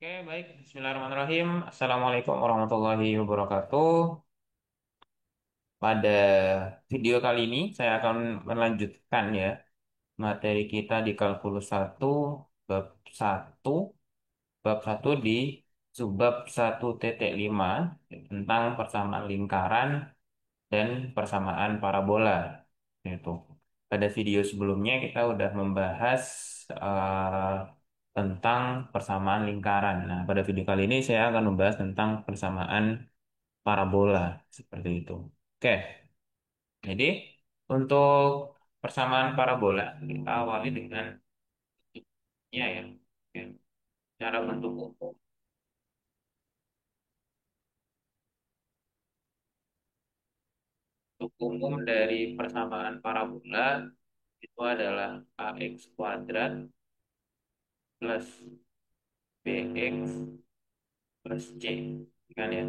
Oke, baik. Bismillahirrahmanirrahim. Assalamualaikum warahmatullahi wabarakatuh. Pada video kali ini, saya akan melanjutkan ya materi kita di kalkulus satu bab satu bab satu di subbab 1.5 tentang persamaan lingkaran dan persamaan parabola. Itu. Pada video sebelumnya kita sudah membahas eh, tentang persamaan lingkaran. Nah, pada video kali ini saya akan membahas tentang persamaan parabola seperti itu. Oke, jadi untuk persamaan parabola kita awali dengan bentuknya ya. Oke. Cara bentuk umum. Bentuk umum dari persamaan parabola itu adalah ax kuadrat plus bx plus c, kan ya.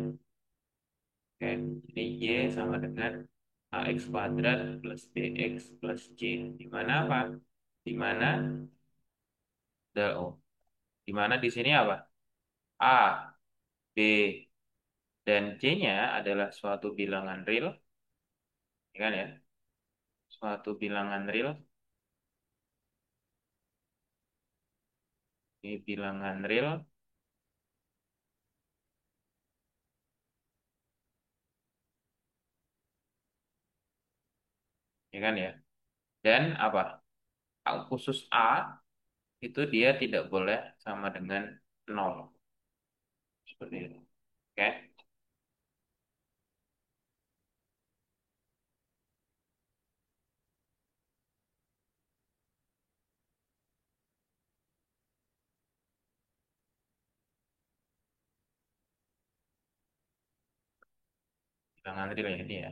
Oke, jadi y sama dengan ax kuadrat plus bx plus c. Di mana apa? Di mana oh, di mana di sini apa? A, B, dan C-nya adalah suatu bilangan real, ya kan ya? Suatu bilangan real, ini bilangan real, ya kan ya? Dan apa? Khusus A itu dia tidak boleh sama dengan nol, seperti itu. Oke, bilangan real ya ini ya.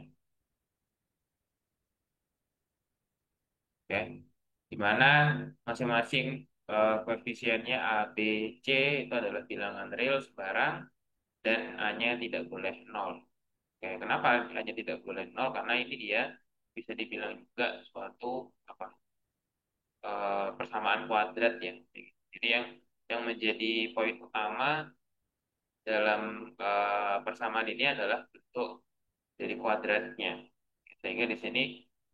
Oke, di mana masing-masing koefisiennya A, B, C itu adalah bilangan real sebarang dan A-nya tidak boleh nol. Oke, kenapa hanya tidak boleh nol? Karena ini dia bisa dibilang juga suatu apa persamaan kuadrat ya. Jadi yang menjadi poin utama dalam persamaan ini adalah bentuk dari kuadratnya. Sehingga di sini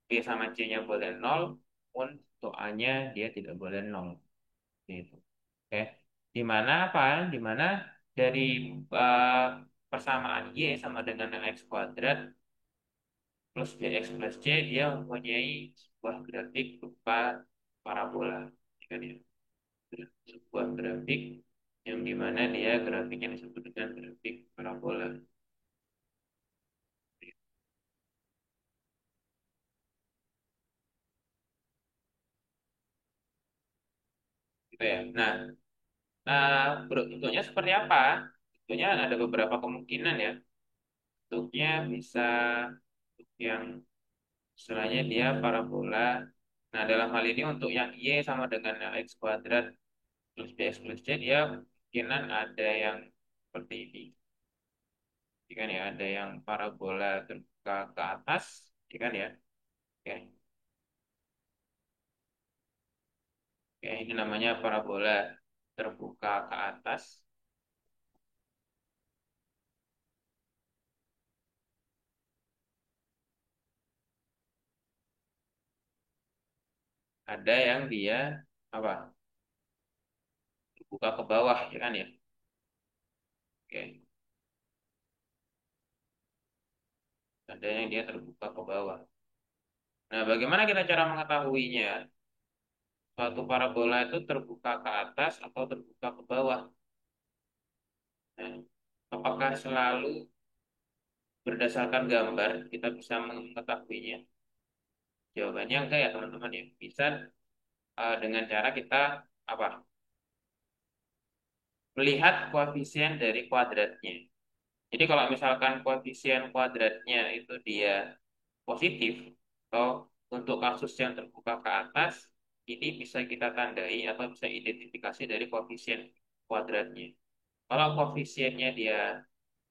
B sama C-nya boleh nol, pun untuk A-nya dia tidak boleh nol. Gitu. Oke. Di mana apa? Di mana dari eh, persamaan Y sama dengan X kuadrat plus BX plus C dia mempunyai sebuah grafik berupa parabola. Jika dia sebuah grafik yang dimana dia grafiknya disebut dengan grafik parabola. Gitu ya. Nah, bentuknya seperti apa? Bentuknya ada beberapa kemungkinan ya. Bentuknya bisa bentuk yang istilahnya dia parabola. Nah, dalam hal ini untuk yang Y sama dengan yang X kuadrat plus BX plus C, dia kemungkinan ada yang seperti ini. Jadi kan ya, ada yang parabola terbuka ke atas, ya kan ya. Oke, oke, ini namanya parabola terbuka ke atas. Ada yang dia apa? Terbuka ke bawah, ya kan ya. Oke, ada yang dia terbuka ke bawah. Nah, bagaimana kita cara mengetahuinya? Suatu parabola itu terbuka ke atas atau terbuka ke bawah? Nah, apakah selalu berdasarkan gambar kita bisa mengetahuinya? Jawabannya enggak ya teman-teman ya. Bisa dengan cara kita apa? Melihat koefisien dari kuadratnya. Jadi kalau misalkan koefisien kuadratnya itu dia positif atau untuk kasus yang terbuka ke atas ini bisa kita tandai atau bisa identifikasi dari koefisien kuadratnya. Kalau koefisiennya dia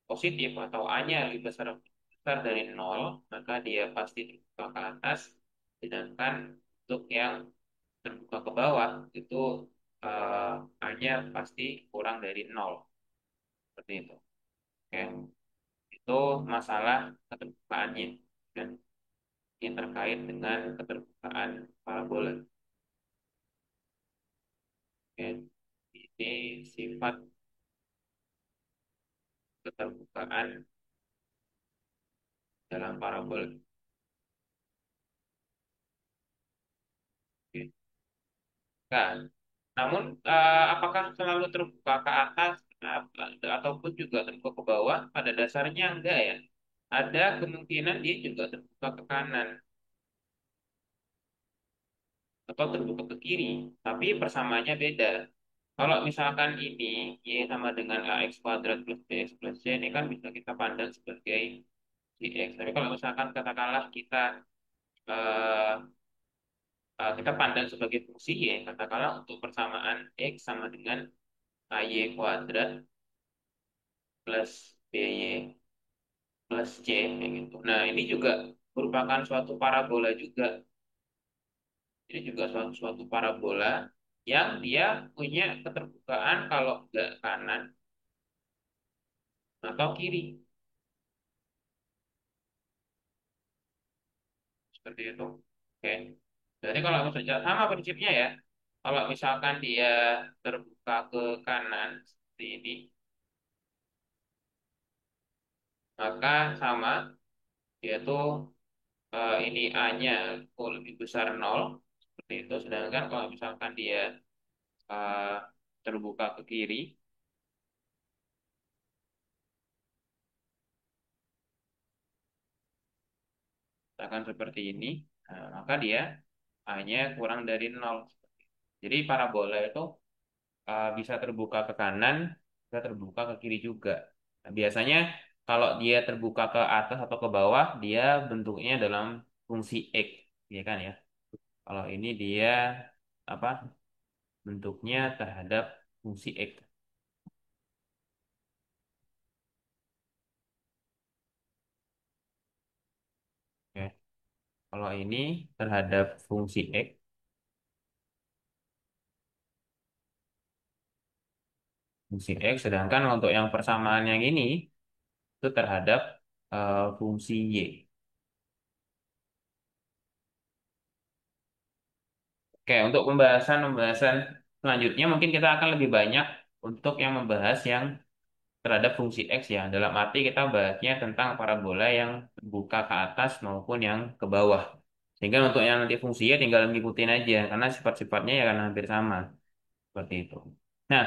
positif atau A-nya lebih besar besar dari nol, maka dia pasti terbuka ke atas. Sedangkan untuk yang terbuka ke bawah itu A-nya pasti kurang dari nol. Seperti itu. Oke. Itu masalah keterbukaannya. Dan ini terkait dengan keterbukaan parabola. Oke. Ini sifat keterbukaan dalam parabola. Oke. Kan. Namun, apakah selalu terbuka ke atas ataupun juga terbuka ke bawah? Pada dasarnya enggak ya. Ada kemungkinan dia juga terbuka ke kanan atau terbuka ke kiri, tapi persamaannya beda. Kalau misalkan ini Y sama dengan AX kuadrat plus BX plus C, ini kan bisa kita pandang sebagai CX. Tapi kalau misalkan katakanlah eh, kita pandang sebagai fungsi Y, katakanlah untuk persamaan X sama dengan AY kuadrat plus BY plus C, kayak gitu. Nah, ini juga merupakan suatu parabola juga. Ini juga suatu parabola yang dia punya keterbukaan kalau nggak kanan atau kiri. Seperti itu. Oke. Jadi kalau misalnya sama prinsipnya ya, kalau misalkan dia terbuka ke kanan seperti ini, maka sama yaitu ini A-nya lebih besar nol seperti itu. Sedangkan kalau misalkan dia eh, terbuka ke kiri, misalkan seperti ini, maka dia A-nya kurang dari nol. Jadi parabola itu bisa terbuka ke kanan, bisa terbuka ke kiri juga. Nah, biasanya kalau dia terbuka ke atas atau ke bawah, dia bentuknya dalam fungsi X, ya kan ya. Kalau ini dia apa bentuknya terhadap fungsi X. Ya. Kalau ini terhadap fungsi X, fungsi X, sedangkan untuk yang persamaan yang ini itu terhadap fungsi Y. Oke, untuk pembahasan selanjutnya mungkin kita akan lebih banyak untuk yang membahas yang terhadap fungsi X ya. Dalam arti kita bahasnya tentang parabola yang terbuka ke atas maupun yang ke bawah. Sehingga untuk yang nanti fungsinya tinggal ngikutin aja karena sifat-sifatnya ya akan hampir sama seperti itu. Nah,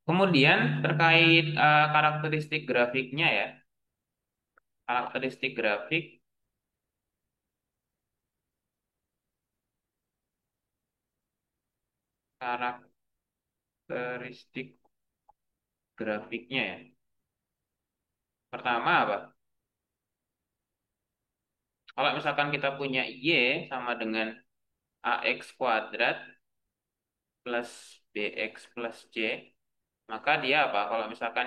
kemudian terkait karakteristik grafiknya ya. Karakteristik grafik karakteristik grafiknya ya. Pertama apa? Kalau misalkan kita punya Y sama dengan AX kuadrat plus BX plus C, maka dia apa? Kalau misalkan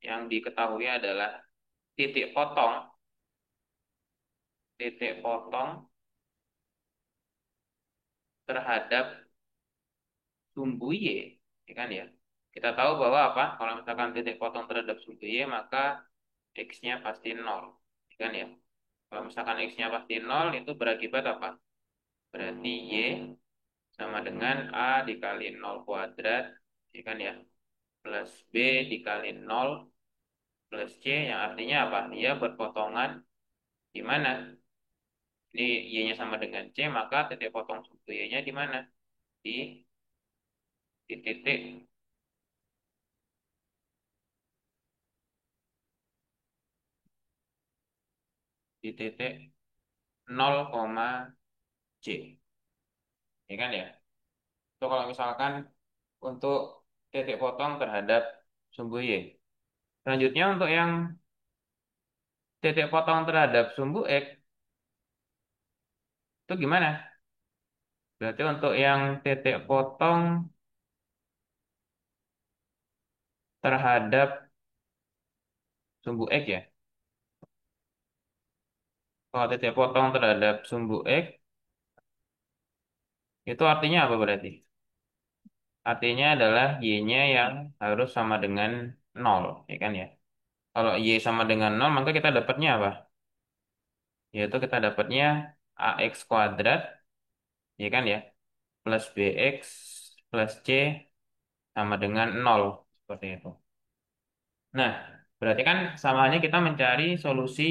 yang diketahui adalah titik potong, titik potong terhadap sumbu Y, ya kan ya? Kita tahu bahwa apa? Kalau misalkan titik potong terhadap sumbu Y, maka X-nya pasti nol, ya kan ya? Kalau misalkan X-nya pasti nol, itu berakibat apa? Berarti Y sama dengan A dikali nol kuadrat, ya kan ya? Plus B dikali nol plus C, yang artinya apa? Dia berpotongan di mana? Ini Y-nya sama dengan C, maka titik potong sumbu Y-nya di mana? Di, di titik di titik 0, C. Ya kan ya? Itu kalau misalkan untuk titik potong terhadap sumbu Y. Selanjutnya untuk yang titik potong terhadap sumbu X itu gimana? Berarti untuk yang titik potong terhadap sumbu X ya. Kalau titik potong terhadap sumbu X itu artinya apa berarti? artinya adalah Y-nya yang harus sama dengan nol, ya kan ya. Kalau Y sama dengan nol, maka kita dapatnya apa? Yaitu kita dapatnya AX kuadrat, ya kan ya, plus BX plus C sama dengan nol, seperti itu. Nah, berarti kan sama halnya kita mencari solusi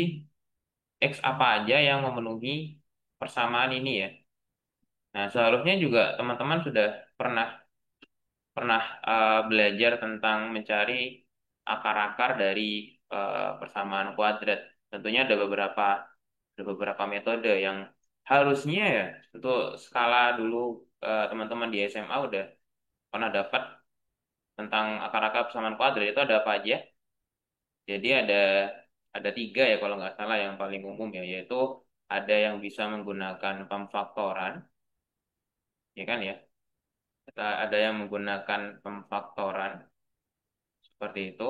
X apa aja yang memenuhi persamaan ini ya. Nah, seharusnya juga teman-teman sudah pernah pernah belajar tentang mencari akar-akar dari persamaan kuadrat. Tentunya ada beberapa metode yang harusnya ya untuk skala dulu teman-teman di SMA udah pernah dapat tentang akar-akar persamaan kuadrat itu ada apa aja. Jadi ada tiga ya kalau nggak salah yang paling umum ya, yaitu ada yang bisa menggunakan pemfaktoran, ya kan ya. Ada yang menggunakan pemfaktoran seperti itu.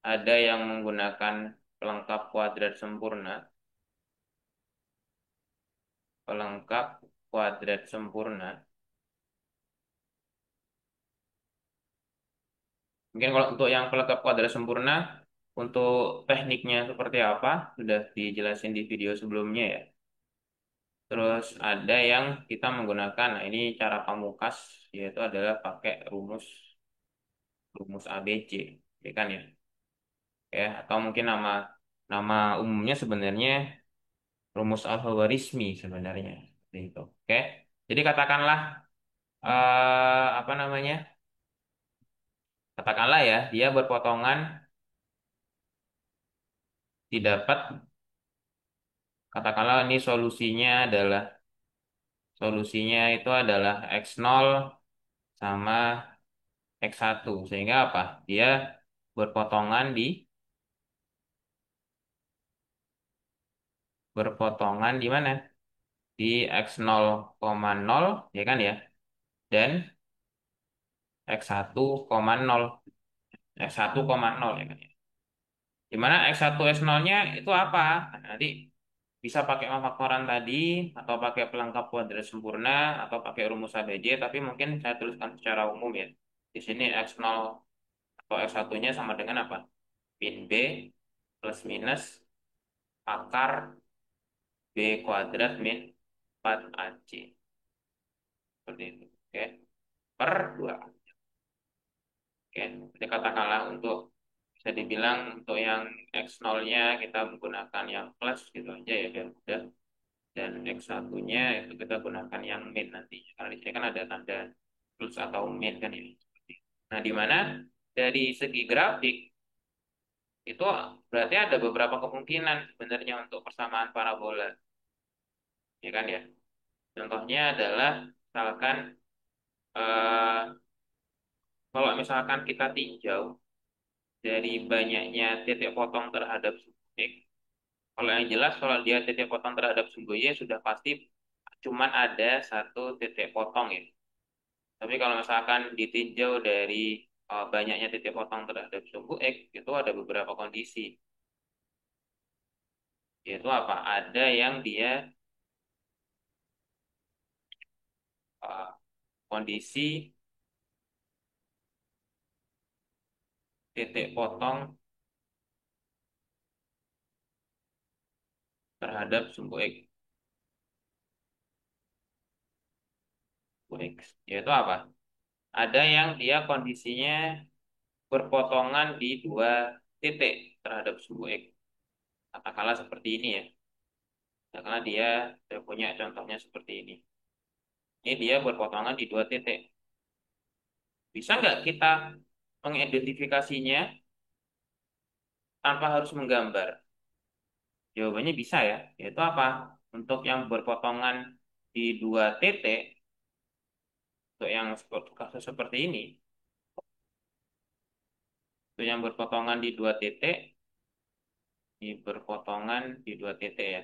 Ada yang menggunakan pelengkap kuadrat sempurna, pelengkap kuadrat sempurna. Mungkin kalau untuk yang pelengkap kuadrat sempurna, untuk tekniknya seperti apa sudah dijelasin di video sebelumnya ya. Terus ada yang kita menggunakan, nah ini cara pamungkas, yaitu adalah pakai rumus rumus ABC, ya kan ya. Ya, atau mungkin nama nama umumnya sebenarnya rumus alfawarismi sebenarnya seperti itu. Oke. Jadi katakanlah apa namanya? Katakanlah ya, dia berpotongan didapat, katakanlah ini solusinya itu adalah x0 sama x1. Sehingga apa? Dia berpotongan di mana? Di x0,0 ya kan ya. Dan x1,0 x1,0 ya kan ya. Di mana x1 x0-nya itu apa? Nah, nanti bisa pakai pemfaktoran tadi atau pakai pelengkap kuadrat sempurna atau pakai rumus ABJ, tapi mungkin saya tuliskan secara umum ya. Di sini x0 atau x1-nya sama dengan apa? Min B plus minus akar B kuadrat min 4AC. Seperti itu. Oke. Per 2. Oke. Jadi katakanlah untuk bisa dibilang untuk yang x0-nya kita menggunakan yang plus gitu aja ya biar mudah. Dan x1-nya itu kita gunakan yang min nanti. Karena di sini kan ada tanda plus atau min kan ini. Nah, di mana dari segi grafik itu berarti ada beberapa kemungkinan sebenarnya untuk persamaan parabola, ya kan ya. Contohnya adalah misalkan eh, kalau misalkan kita tinjau dari banyaknya titik potong terhadap sumbu X, kalau yang jelas kalau dia titik potong terhadap sumbu Y sudah pasti cuman ada satu titik potong ya. Tapi kalau misalkan ditinjau dari banyaknya titik potong terhadap sumbu X, itu ada beberapa kondisi. Yaitu apa? Ada yang dia eh, kondisi titik potong terhadap sumbu X. Sumbu X. Yaitu apa? Ada yang dia kondisinya berpotongan di dua titik terhadap sumbu X. Katakanlah seperti ini ya. Katakanlah dia punya contohnya seperti ini. Ini dia berpotongan di dua titik. Bisa nggak kita mengidentifikasinya tanpa harus menggambar? Jawabannya bisa ya. Yaitu apa? Untuk yang berpotongan di dua titik, untuk yang kasus seperti ini, untuk yang berpotongan di dua titik, di berpotongan di dua titik ya.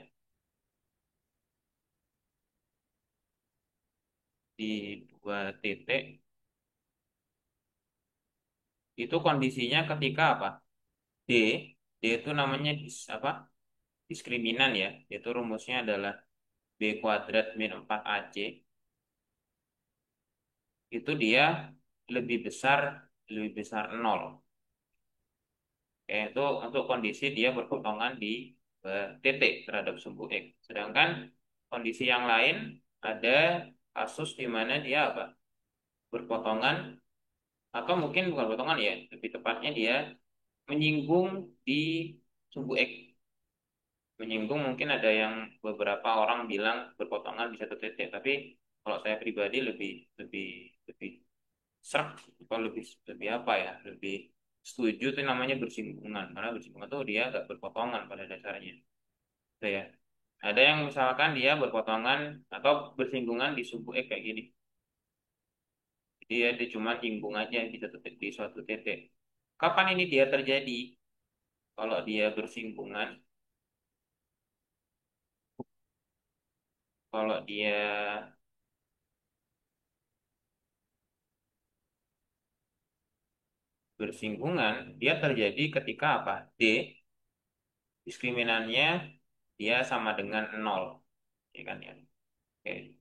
Di dua titik, itu kondisinya ketika apa? D, D itu namanya apa? Diskriminan ya. Itu rumusnya adalah B kuadrat min 4AC. Itu dia lebih besar nol. Itu untuk kondisi dia berpotongan di titik terhadap sumbu X. Sedangkan kondisi yang lain ada kasus di mana dia apa? Berpotongan atau mungkin bukan potongan ya, lebih tepatnya dia menyinggung di sumbu X. Menyinggung mungkin ada yang beberapa orang bilang berpotongan di satu titik, tapi kalau saya pribadi lebih lebih lebih serak atau lebih lebih apa ya, lebih setuju itu namanya bersinggungan, karena bersinggungan itu dia agak berpotongan pada dasarnya gitu ya. Ada yang misalkan dia berpotongan atau bersinggungan di sumbu X kayak gini, jadi dia cuma singgung aja di satu titik, di suatu titik. Kapan ini dia terjadi? Kalau dia bersinggungan, kalau dia bersinggungan, dia terjadi ketika apa? Diskriminannya dia sama dengan nol, ya kan ya? Oke,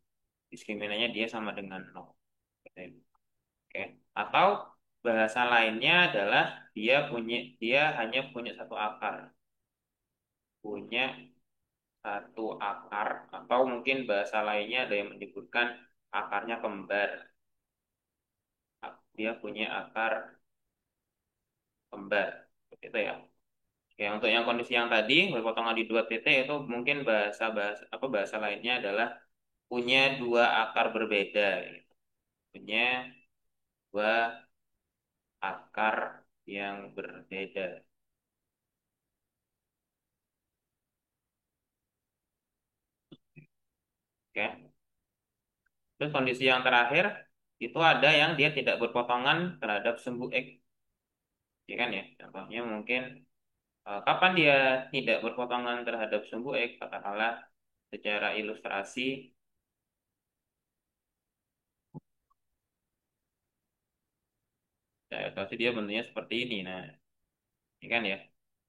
diskriminannya dia sama dengan nol. Oke. Atau bahasa lainnya adalah dia hanya punya satu akar, punya satu akar, atau mungkin bahasa lainnya ada yang menyebutkan akarnya kembar. Dia punya akar kembar, begitu ya. Oke, untuk yang kondisi yang tadi berpotongan di dua titik itu mungkin bahasa bahasa apa bahasa lainnya adalah punya dua akar berbeda, gitu. Punya dua akar yang berbeda. Oke. Terus kondisi yang terakhir itu ada yang dia tidak berpotongan terhadap sumbu X, ya kan ya? Contohnya mungkin kapan dia tidak berpotongan terhadap sumbu X, katakanlah secara ilustrasi, secara ilustrasi dia bentuknya seperti ini. Nah, ya kan ya?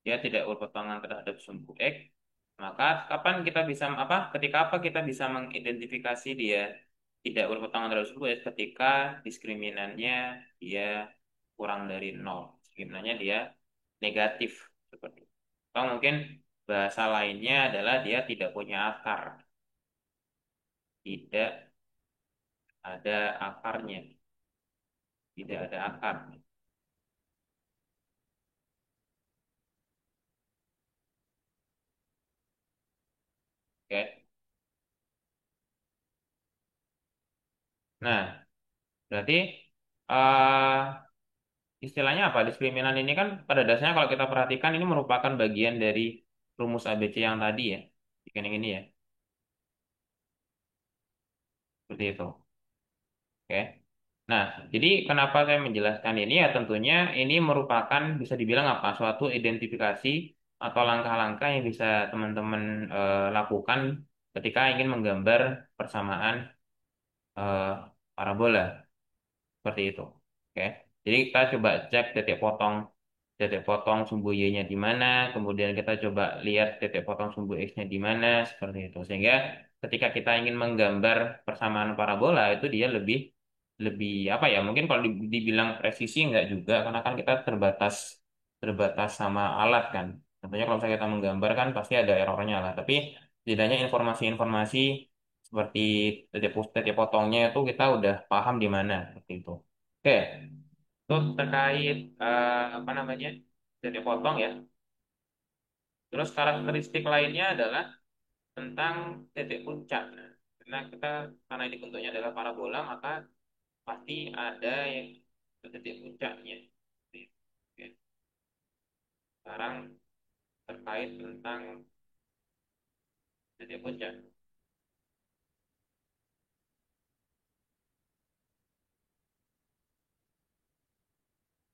Dia tidak berpotongan terhadap sumbu X, maka kapan kita bisa apa? Ketika apa kita bisa mengidentifikasi dia tidak berpotongan terhadap sumbu X ketika diskriminannya dia kurang dari nol, diskriminannya dia negatif seperti itu. Atau mungkin bahasa lainnya adalah dia tidak punya akar, tidak ada akarnya, tidak ada akar. Oke. Nah, berarti eh istilahnya apa? Diskriminan ini kan pada dasarnya kalau kita perhatikan ini merupakan bagian dari rumus ABC yang tadi ya. Jika yang ini ya, seperti itu. Oke. Nah, jadi kenapa saya menjelaskan ini ya tentunya ini merupakan bisa dibilang apa? Suatu identifikasi atau langkah-langkah yang bisa teman-teman lakukan ketika ingin menggambar persamaan eh, parabola seperti itu. Oke. Jadi kita coba cek titik potong sumbu y-nya di mana, kemudian kita coba lihat titik potong sumbu x-nya di mana, seperti itu. Sehingga ketika kita ingin menggambar persamaan parabola itu dia lebih lebih apa ya? Mungkin kalau dibilang presisi enggak juga, karena kan kita terbatas terbatas sama alat kan. Tentunya kalau misalnya kita menggambar kan pasti ada errornya lah. Tapi setidaknya informasi-informasi seperti titik potongnya itu kita udah paham di mana seperti itu. Oke, itu terkait apa namanya titik potong ya. Terus karakteristik lainnya adalah tentang titik puncak. Nah, karena ini bentuknya adalah parabola maka pasti ada yang titik puncaknya. Oke. Sekarang terkait tentang titik puncak.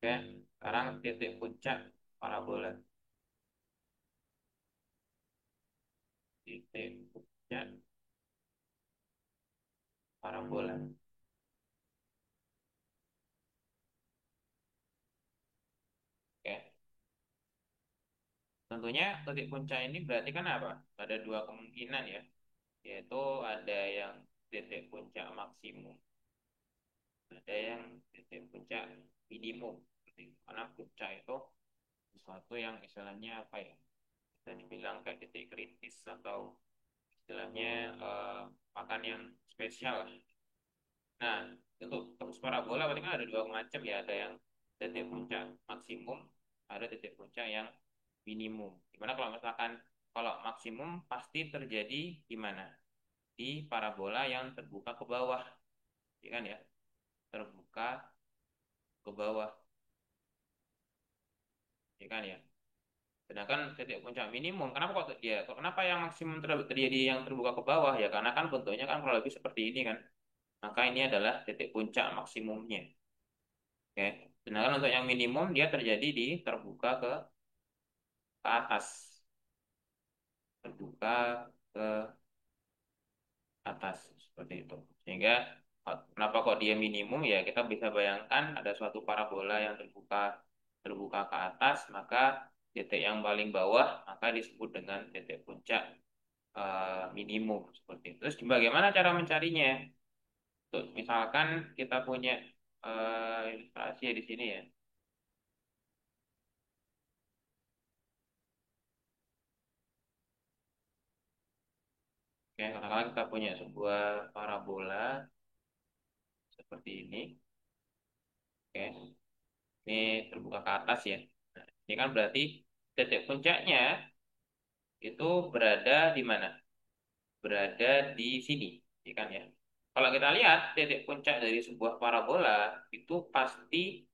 Oke, sekarang titik puncak parabola. Titik puncak parabola. Oke. Tentunya titik puncak ini berarti kan apa? Ada dua kemungkinan ya, yaitu ada yang titik puncak maksimum, ada yang titik puncak minimum. Karena puncak itu sesuatu yang istilahnya apa ya? Bisa dibilang kayak titik kritis atau istilahnya makan yang spesial lah. Nah, untuk parabola berarti kan ada dua macam ya, ada yang titik puncak maksimum, ada titik puncak yang minimum. Dimana kalau misalkan kalau maksimum pasti terjadi di mana? Di parabola yang terbuka ke bawah, ya kan ya? Terbuka ke bawah, ya kan ya? Sedangkan titik puncak minimum, kenapa kok dia? Kenapa yang maksimum terjadi yang terbuka ke bawah? Ya karena kan bentuknya kan kurang lebih seperti ini kan. Maka ini adalah titik puncak maksimumnya. Oke. Sedangkan untuk yang minimum dia terjadi di terbuka ke atas, terbuka ke atas seperti itu. Sehingga kenapa kok dia minimum ya kita bisa bayangkan ada suatu parabola yang terbuka terbuka ke atas, maka titik yang paling bawah maka disebut dengan titik puncak minimum seperti itu. Terus bagaimana cara mencarinya? Tuh, misalkan kita punya ilustrasi di sini ya. Oke, katakanlah kita punya sebuah parabola seperti ini. Oke, ini terbuka ke atas ya. Nah, ini kan berarti titik puncaknya itu berada di mana? Berada di sini, ya kan ya? Kalau kita lihat titik puncak dari sebuah parabola itu pasti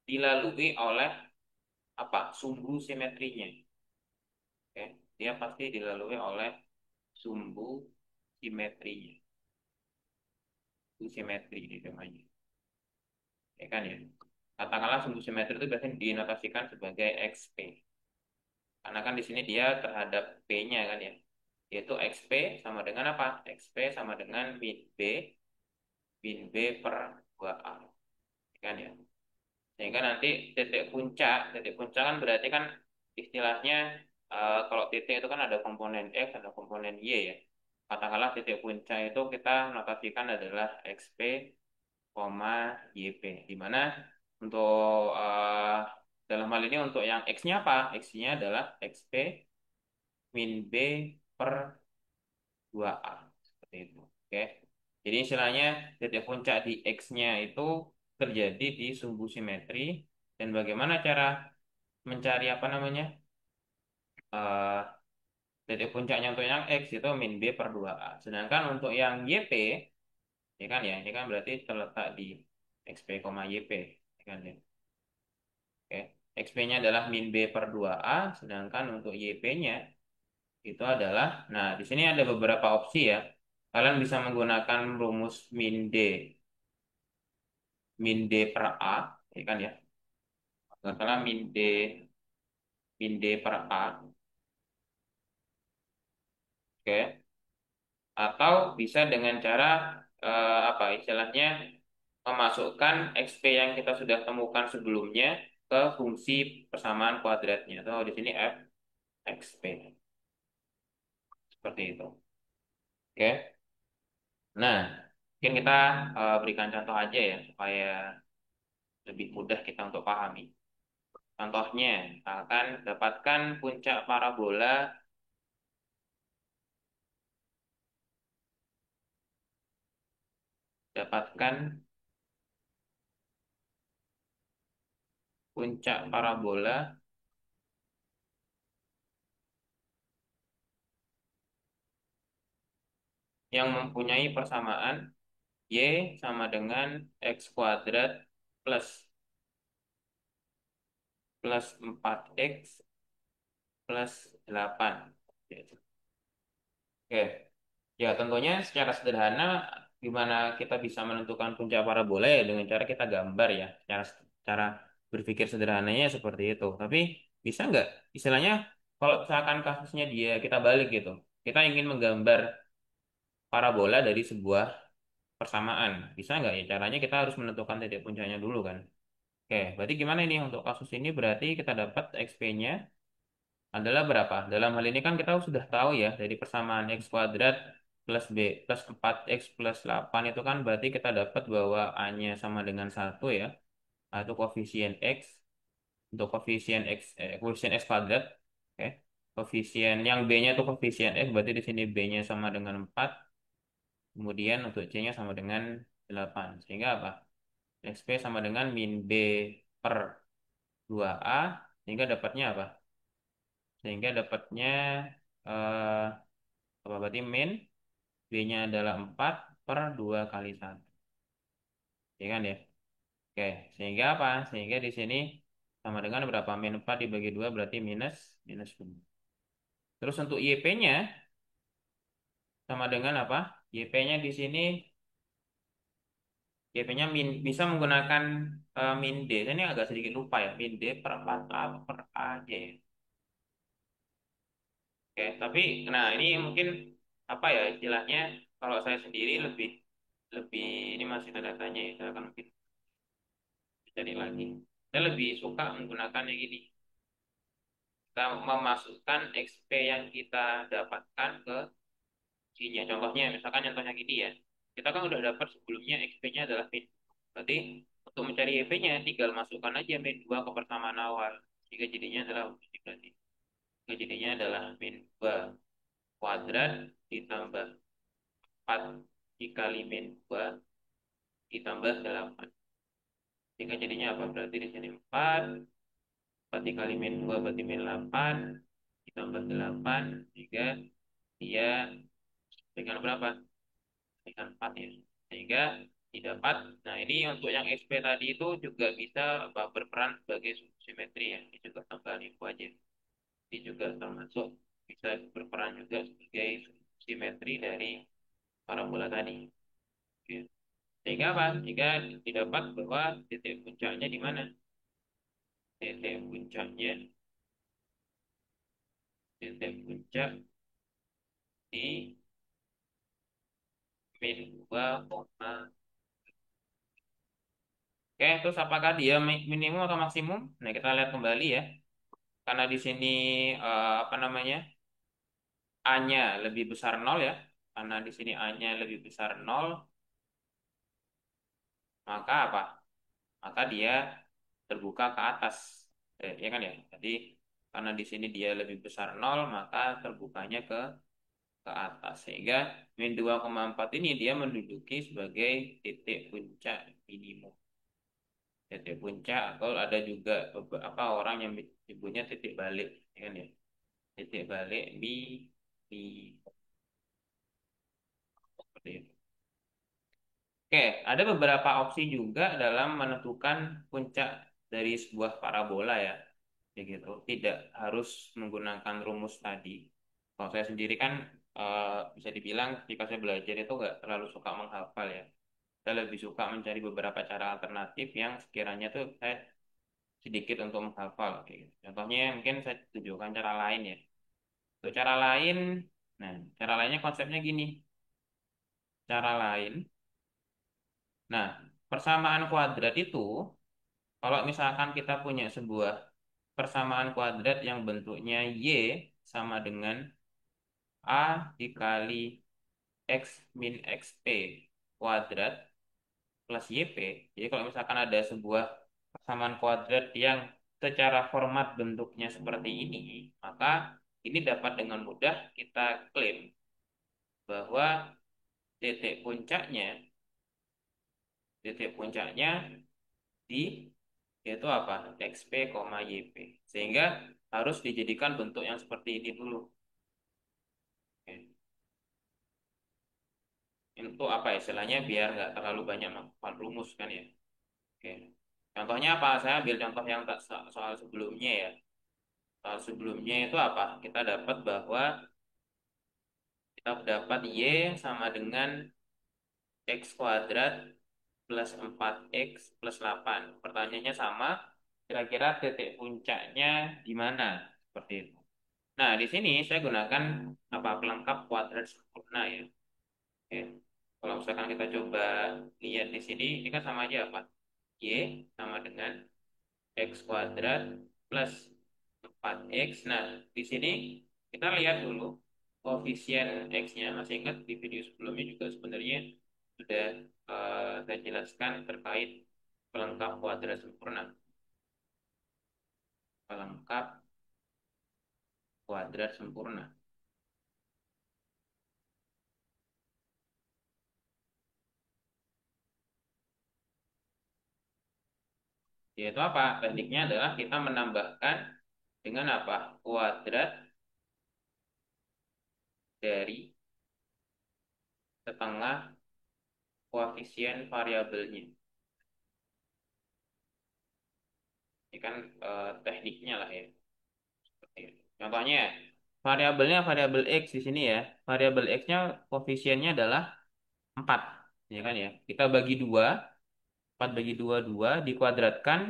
dilalui oleh apa? Sumbu simetrinya. Oke, dia pasti dilalui oleh sumbu simetrinya. Sumbu simetri ini namanya. Ya kan ya? Katakanlah sumbu simetri itu biasanya dinotasikan sebagai XP. Karena kan di sini dia terhadap P-nya kan ya. Yaitu XP sama dengan apa? XP sama dengan min B per 2A. Kan ya. Sehingga nanti titik puncak kan berarti kan istilahnya kalau titik itu kan ada komponen X, ada komponen Y ya. Katakanlah titik puncak itu kita notasikan adalah XP, YP. Di mana untuk dalam hal ini untuk yang X-nya apa? X-nya adalah XP min B per 2A. Seperti itu. Oke. Jadi istilahnya titik puncak di X-nya itu terjadi di sumbu simetri dan bagaimana cara mencari apa namanya eh titik puncaknya untuk yang X itu min B per 2A. Sedangkan untuk yang YP, ya kan ya, ini kan berarti terletak di XP, YP, ya kan ya. Oke. XP-nya adalah min B per 2A, sedangkan untuk YP-nya itu adalah, nah di sini ada beberapa opsi ya. Kalian bisa menggunakan rumus min D per A, ya kan ya. Nggak salah min D per A, oke. Atau bisa dengan cara apa istilahnya memasukkan XP yang kita sudah temukan sebelumnya ke fungsi persamaan kuadratnya. Atau di sini F XP seperti itu. Oke. Nah, mungkin kita berikan contoh aja ya supaya lebih mudah kita untuk pahami. Contohnya, misalkan dapatkan puncak parabola, dapatkan puncak parabola yang mempunyai persamaan Y sama dengan X kuadrat plus 4X plus 8. Oke, ya tentunya secara sederhana gimana kita bisa menentukan puncak parabola ya dengan cara kita gambar ya. Cara berpikir sederhananya seperti itu. Tapi bisa nggak istilahnya kalau misalkan kasusnya dia kita balik gitu. Kita ingin menggambar parabola dari sebuah persamaan. Bisa nggak ya? Caranya kita harus menentukan titik puncaknya dulu kan. Oke, berarti gimana ini untuk kasus ini berarti kita dapat XP-nya adalah berapa? Dalam hal ini kan kita sudah tahu ya dari persamaan X kuadrat plus B plus 4X plus 8 itu kan berarti kita dapat bahwa A-nya sama dengan 1 ya. A itu koefisien X. Untuk koefisien X kuadrat. Oke. Koefisien yang B-nya itu koefisien X, berarti di sini B-nya sama dengan 4. Kemudian untuk C-nya sama dengan 8. Sehingga apa? XP sama dengan min B per 2A. Sehingga dapatnya apa? Sehingga dapatnya eh, apa berarti min B-nya adalah 4 per 2 kali 1. Ya kan ya? Oke, sehingga apa? Sehingga di sini sama dengan berapa? Min 4 dibagi 2 berarti minus minus 2. Terus untuk YP-nya sama dengan apa? YP-nya di sini YP-nya bisa menggunakan min D. Saya ini agak sedikit lupa ya. Min D per 4A per AJ. Oke, tapi nah ini mungkin apa ya istilahnya kalau saya sendiri lebih lebih ini masih tanda tanya ya. Saya akan mungkin cari lagi. Saya lebih suka menggunakan yang ini. Kita memasukkan XP yang kita dapatkan ke G-nya. Contohnya, misalkan contohnya gini ya. Kita kan udah dapat sebelumnya XP-nya adalah min. Berarti untuk mencari YP-nya tinggal masukkan aja min 2 ke persamaan awal. Jika jadinya adalah ini berarti. Jika jadinya adalah min 2 kuadrat ditambah 4 dikali min 2 ditambah 8. Jika jadinya apa? Berarti di sini 4. 4 dikali min 2 berarti min 8 ditambah 8 sehingga dia dengan berapa? Dengan 4 ya. Sehingga didapat. Nah, ini untuk yang XP tadi itu juga bisa apa, berperan sebagai simetri ya. Ini juga tambahan info aja. Ini juga termasuk bisa berperan juga sebagai simetri dari parabola tadi. Oke. Sehingga apa? Sehingga didapat bahwa titik puncaknya di mana? Titik puncak di min 2, oke, terus apakah dia minimum atau maksimum? Nah, kita lihat kembali ya. Karena di sini apa namanya? A-nya lebih besar nol ya. Karena di sini A-nya lebih besar nol, maka apa? Maka dia terbuka ke atas. Ya kan ya? Jadi karena di sini dia lebih besar nol, maka terbukanya ke atas. Sehingga min 2,4 ini dia menduduki sebagai titik puncak minimum. Titik puncak atau ada juga beberapa orang yang menyebutnya titik balik, ya kan ya? Titik balik di seperti itu. Oke, ada beberapa opsi juga dalam menentukan puncak dari sebuah parabola ya. Begitu. Tidak harus menggunakan rumus tadi. Kalau saya sendiri kan bisa dibilang ketika saya belajar itu nggak terlalu suka menghafal ya. Saya lebih suka mencari beberapa cara alternatif yang sekiranya tuh saya sedikit untuk menghafal. Kayak gitu. Contohnya mungkin saya tunjukkan cara lain ya. Untuk cara lain, nah cara lainnya konsepnya gini. Cara lain, nah persamaan kuadrat itu kalau misalkan kita punya sebuah persamaan kuadrat yang bentuknya Y sama dengan A dikali X min XP kuadrat plus YP. Jadi kalau misalkan ada sebuah persamaan kuadrat yang secara format bentuknya seperti ini, maka ini dapat dengan mudah kita klaim bahwa titik puncaknya titik puncaknya di yaitu apa? XP, YP. Sehingga harus dijadikan bentuk yang seperti ini dulu. Oke. Untuk apa istilahnya biar nggak terlalu banyak melakukan rumus kan ya. Oke. Contohnya apa? Saya ambil contoh yang soal sebelumnya ya. Soal sebelumnya itu apa? Kita dapat Y sama dengan X kuadrat plus 4X plus 8. Pertanyaannya sama, kira-kira titik puncaknya di mana? Seperti itu. Nah, di sini saya gunakan apa pelengkap kuadrat sempurna ya. Oke. Kalau misalkan kita coba lihat di sini, ini kan sama aja apa? Y sama dengan X kuadrat plus 4X. Nah, di sini kita lihat dulu. koefisien X-nya. Masih ingat di video sebelumnya juga sebenarnya sudah saya jelaskan terkait pelengkap kuadrat sempurna. Pelengkap kuadrat sempurna. Yaitu apa? Tekniknya adalah kita menambahkan dengan apa? Kuadrat dari setengah koefisien variabelnya. Ini kan tekniknya lah ya. Seperti itu. Contohnya, variabelnya variabel X di sini ya. Variabel X-nya koefisiennya adalah 4. Ya kan ya. Kita bagi 2, 4 bagi 2 2 dikuadratkan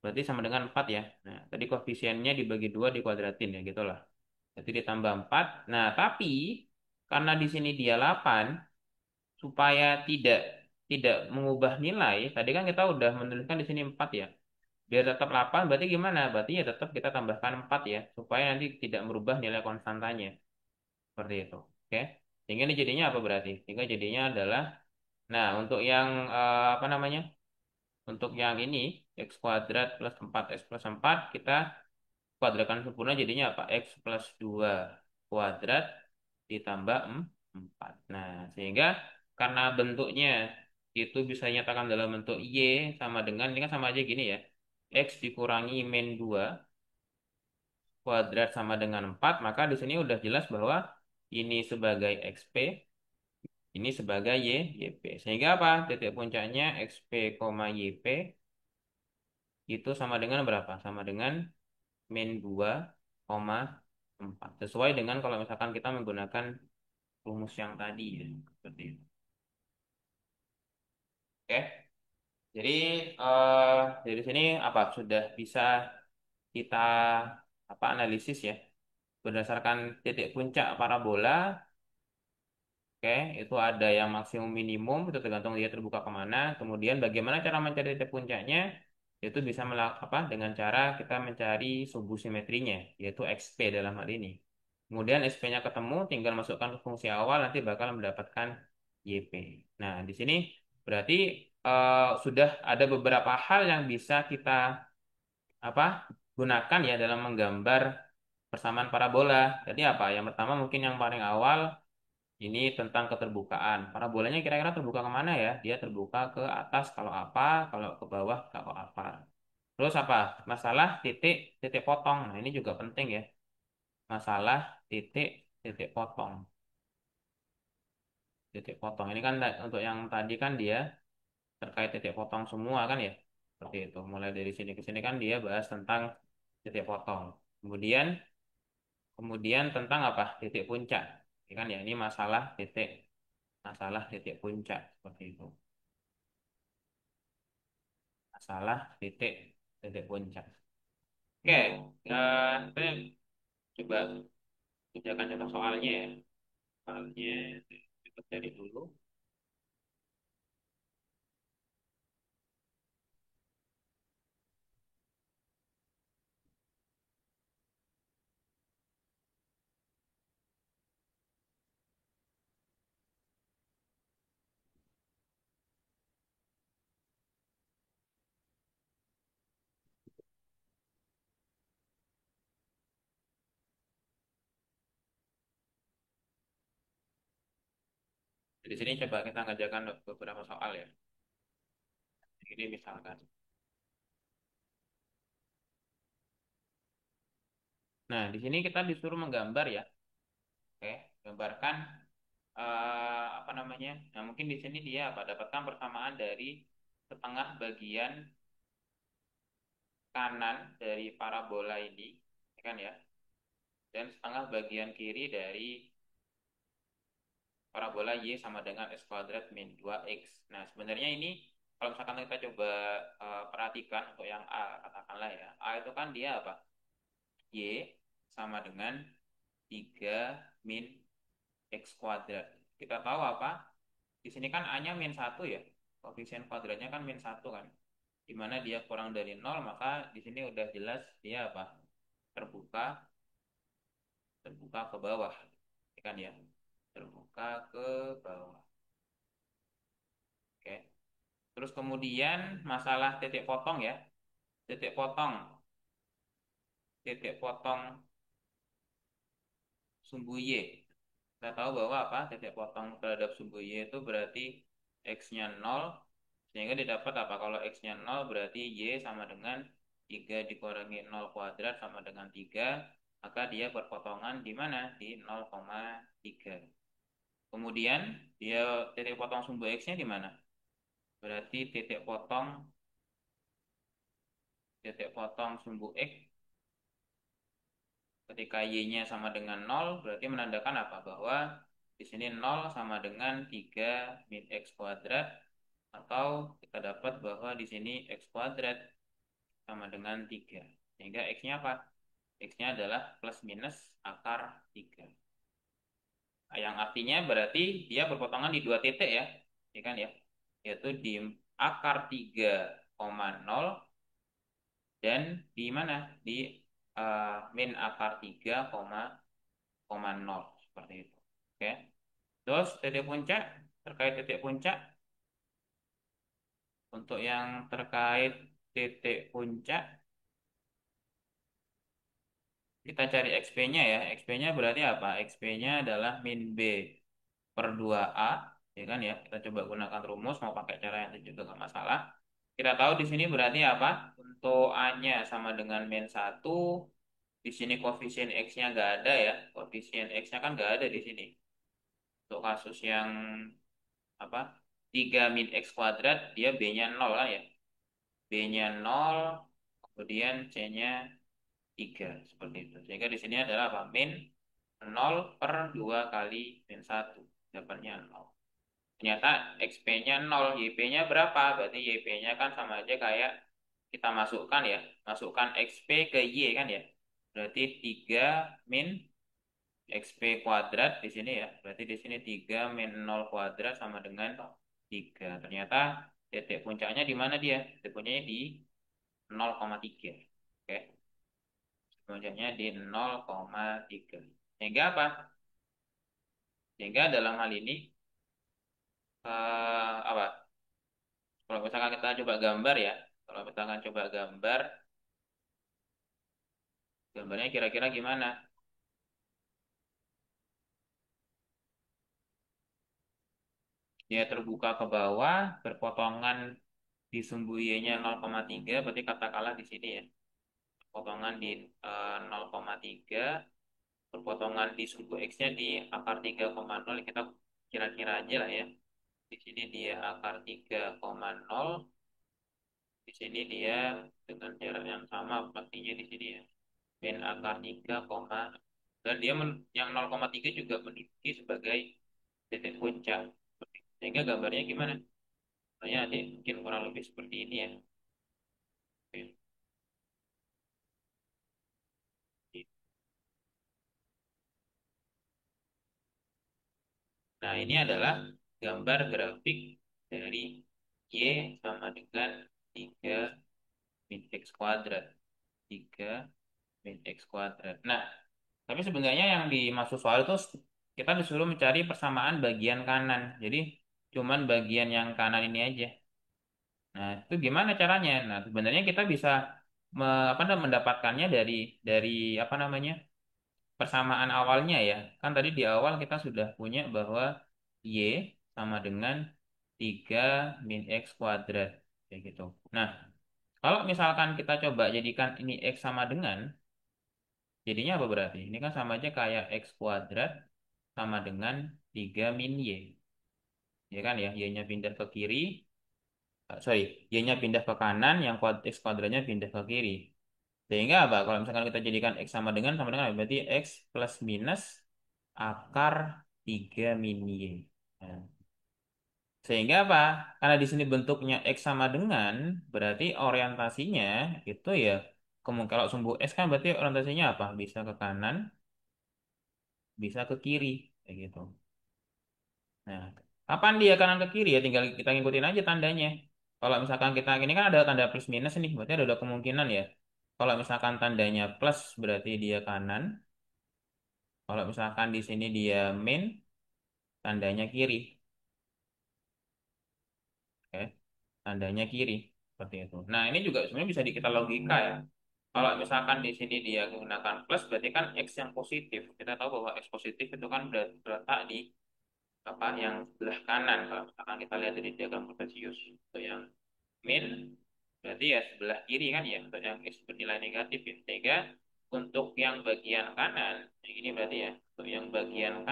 berarti sama dengan 4 ya. Nah, tadi koefisiennya dibagi 2 dikuadratin ya gitulah. Jadi ditambah 4. Nah, tapi karena di sini dia 8 supaya tidak tidak mengubah nilai, tadi kan kita udah menuliskan di sini 4 ya. Biar tetap 8 berarti gimana? Berarti ya tetap kita tambahkan 4 ya, supaya nanti tidak merubah nilai konstantanya. Seperti itu. Oke. Sehingga ini jadinya apa berarti? Sehingga jadinya adalah, nah untuk yang apa namanya? Untuk yang ini, x kuadrat plus 4 x plus 4 kita kuadratkan sempurna jadinya apa? X plus 2 kuadrat ditambah 4. Nah, sehingga karena bentuknya itu bisa dinyatakan dalam bentuk Y sama dengan, ini kan sama aja gini ya. X dikurangi min 2 kuadrat sama dengan 4, maka di sini udah jelas bahwa ini sebagai XP, ini sebagai YP. Sehingga apa? Titik puncaknya XP, YP itu sama dengan berapa? Sama dengan min 2, 4. Sesuai dengan kalau misalkan kita menggunakan rumus yang tadi ya. Seperti itu. Oke. Jadi eh, dari sini apa? Sudah bisa kita apa analisis ya berdasarkan titik puncak parabola. Oke, itu ada yang maksimum minimum, itu tergantung dia terbuka kemana. Kemudian bagaimana cara mencari titik puncaknya? Itu bisa apa? Dengan cara kita mencari subu simetrinya, yaitu XP dalam hal ini. Kemudian XP-nya ketemu, tinggal masukkan ke fungsi awal, nanti bakal mendapatkan YP. Nah, di sini berarti sudah ada beberapa hal yang bisa kita apa gunakan ya dalam menggambar persamaan parabola. Jadi apa? Yang pertama mungkin yang paling awal ini tentang keterbukaan. Parabolanya kira-kira terbuka kemana ya? Dia terbuka ke atas kalau apa, kalau ke bawah kalau apa. Terus apa? Masalah titik titik potong. Nah, ini juga penting ya. Masalah titik titik potong. Titik potong. Ini kan untuk yang tadi kan dia terkait titik potong semua kan ya. Seperti itu. Mulai dari sini ke sini kan dia bahas tentang titik potong. Kemudian kemudian tentang apa? Titik puncak. Ini kan ya, ini masalah titik puncak seperti itu. Masalah titik titik puncak. Oke, kita coba kerjakan contoh soalnya ya. Soalnya kita cari dulu. Di sini coba kita ngerjakan beberapa soal ya. Ini misalkan. Nah, di sini kita disuruh menggambar ya. Oke, gambarkan apa namanya? Nah, mungkin di sini dia apa? Dapatkan persamaan dari setengah bagian kanan dari parabola ini, ya kan ya? Dan setengah bagian kiri dari parabola Y sama dengan X kuadrat min 2X. Nah, sebenarnya ini kalau misalkan kita coba perhatikan untuk yang A, katakanlah ya. A itu kan dia apa? Y sama dengan 3 min X kuadrat. Kita tahu apa? Di sini kan A-nya min 1 ya. Koefisien kuadratnya kan min 1 kan. Di mana dia kurang dari 0, maka di sini udah jelas dia apa? Terbuka, terbuka ke bawah. kan ya, terbuka ke bawah. Oke. Terus kemudian masalah titik potong ya, titik potong, titik potong sumbu Y. Kita tahu bahwa apa? Titik potong terhadap sumbu Y itu berarti X-nya 0, sehingga didapat apa? Kalau X-nya 0 berarti Y sama dengan 3 dikurangi 0 kuadrat sama dengan 3, maka dia berpotongan di mana? Di 0,3. Kemudian dia titik potong sumbu X-nya di mana? Berarti titik potong sumbu X ketika Y-nya sama dengan 0 berarti menandakan apa? Bahwa di sini 0 sama dengan 3 min X kuadrat, atau kita dapat bahwa di sini X kuadrat sama dengan 3. Sehingga X-nya apa? X-nya adalah plus minus akar 3. Nah, yang artinya berarti dia berpotongan di dua titik ya. Ya kan ya? Yaitu di akar 3,0 dan di mana? Di min akar 3,0 seperti itu. Oke. Terus titik puncak, terkait titik puncak, untuk yang terkait titik puncak kita cari XP-nya ya. XP-nya berarti apa? XP-nya adalah min B per 2A, ya kan ya. Kita coba gunakan rumus, mau pakai cara yang itu juga nggak masalah. Kita tahu di sini berarti apa? Untuk A-nya sama dengan min 1. Di sini koefisien X-nya nggak ada ya. Koefisien X-nya kan nggak ada di sini. Untuk kasus yang apa? 3 min X kuadrat, dia B-nya 0 kan ya. B-nya 0, kemudian C-nya 3 seperti itu. Sehingga di sini adalah apa? Min 0 per 2 kali min 1. Dapatnya 0. Ternyata XP-nya 0, YP-nya berapa? Berarti YP-nya kan sama aja kayak kita masukkan ya. Masukkan XP ke Y kan ya. Berarti 3 min XP kuadrat di sini ya. Berarti di sini 3 min 0 kuadrat sama dengan 3. Ternyata titik puncaknya di mana dia? Titik puncaknya di 0,3. Oke. Puncaknya di 0,3. Sehingga apa? Sehingga dalam hal ini apa? Kalau misalkan kita coba gambar ya, kalau misalkan coba gambar, gambarnya kira-kira gimana? Dia terbuka ke bawah, berpotongan di sumbu Y-nya 0,3, berarti katakanlah di sini ya. Potongan di 0,3, berpotongan di sumbu X-nya di akar 3,0, kita kira-kira aja lah ya. Di sini dia akar 3,0, di sini dia dengan jarak yang sama pastinya di sini ya. Min akar 3, dan dia yang 0,3 juga menduduki sebagai titik puncak. Sehingga gambarnya gimana? Namanya nanti mungkin kurang lebih seperti ini ya. Oke. Nah, ini adalah gambar grafik dari Y sama dengan 3 min X kuadrat. 3 min X kuadrat. Nah, tapi sebenarnya yang dimaksud soal itu kita disuruh mencari persamaan bagian kanan. Jadi, cuman bagian yang kanan ini aja. Nah, itu gimana caranya? Nah, sebenarnya kita bisa mendapatkannya dari apa namanya? Persamaan awalnya ya. Kan tadi di awal kita sudah punya bahwa Y sama dengan 3 min X kuadrat. Kayak gitu. Nah, kalau misalkan kita coba jadikan ini X sama dengan, jadinya apa berarti? Ini kan sama aja kayak X kuadrat sama dengan 3 min Y. Ya kan ya, Y-nya pindah ke kiri. Sorry, Y-nya pindah ke kanan, yang X kuadratnya pindah ke kiri. Sehingga apa? Kalau misalkan kita jadikan X sama dengan apa? Berarti X plus minus akar 3 min Y. Nah, sehingga apa? Karena di sini bentuknya X sama dengan, berarti orientasinya itu ya, kemungkinan kalau sumbu X kan berarti orientasinya apa? Bisa ke kanan, bisa ke kiri. Kayak gitu. Nah, kapan dia kanan ke kiri ya? Tinggal kita ngikutin aja tandanya. Kalau misalkan kita ini kan ada tanda plus minus nih, berarti ada dua kemungkinan ya. Kalau misalkan tandanya plus berarti dia kanan. Kalau misalkan di sini dia min, tandanya kiri. Oke, tandanya kiri. Seperti itu. Nah, ini juga sebenarnya bisa kita logika ya. Kalau misalkan di sini dia menggunakan plus, berarti kan X yang positif. Kita tahu bahwa X positif itu kan terletak di apa yang sebelah kanan. Kalau misalkan kita lihat dari diagram Cartesius. Untuk yang min, berarti ya sebelah kiri kan ya. Untuk yang X bernilai negatif ya. Sehingga untuk yang bagian kanan, ini berarti ya. Untuk yang bagian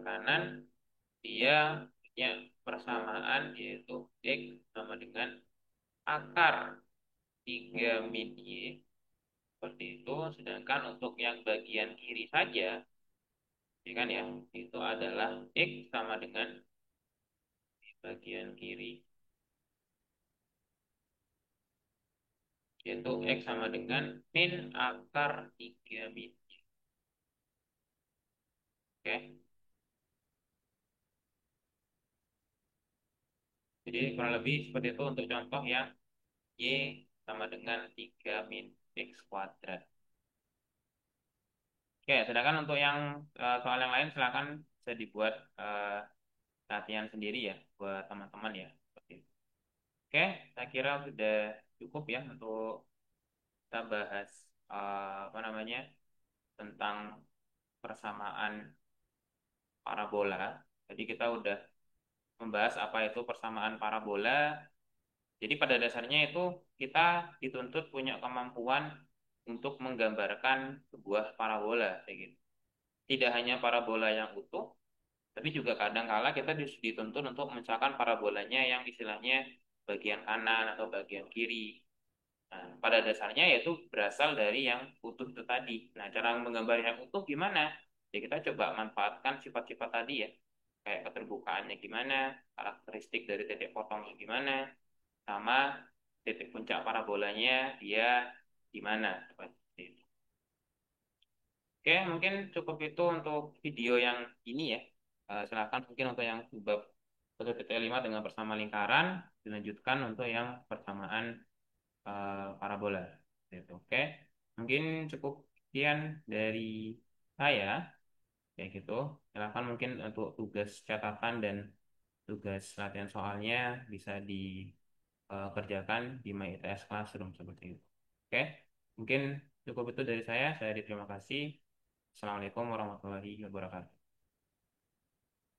kanan, dia punya persamaan yaitu X sama dengan akar 3 min Y seperti itu. Sedangkan untuk yang bagian kiri saja, ya kan ya, itu adalah X sama dengan di bagian kiri, yaitu X sama dengan min akar 3 min. Oke, jadi kurang lebih seperti itu untuk contoh yang Y sama dengan 3 min X kuadrat. Oke, sedangkan untuk yang soal yang lain silakan bisa dibuat latihan sendiri ya buat teman-teman ya. Seperti itu. Oke, saya kira sudah cukup ya untuk kita bahas apa namanya tentang persamaan parabola. Jadi kita udah membahas apa itu persamaan parabola. Jadi pada dasarnya itu kita dituntut punya kemampuan untuk menggambarkan sebuah parabola, kayak gitu. Tidak hanya parabola yang utuh, tapi juga kadang-kala kita dituntut untuk misalkan parabolanya yang istilahnya bagian kanan atau bagian kiri. Nah, pada dasarnya yaitu berasal dari yang utuh itu tadi. Nah, cara menggambar yang utuh gimana? Ya kita coba manfaatkan sifat-sifat tadi ya. Kayak keterbukaannya gimana, karakteristik dari titik potongnya gimana, sama titik puncak parabolanya dia gimana. Seperti itu. Oke, mungkin cukup itu untuk video yang ini ya. Silakan mungkin untuk yang bab 1.5 dengan persama lingkaran, dilanjutkan untuk yang persamaan parabola. Gitu. Oke, mungkin cukup sekian dari saya, kayak gitu. Silakan mungkin untuk tugas catatan dan tugas latihan soalnya bisa dikerjakan di My ITS Classroom seperti itu. Oke, mungkin cukup itu dari saya. Saya terima kasih. Assalamualaikum warahmatullahi wabarakatuh.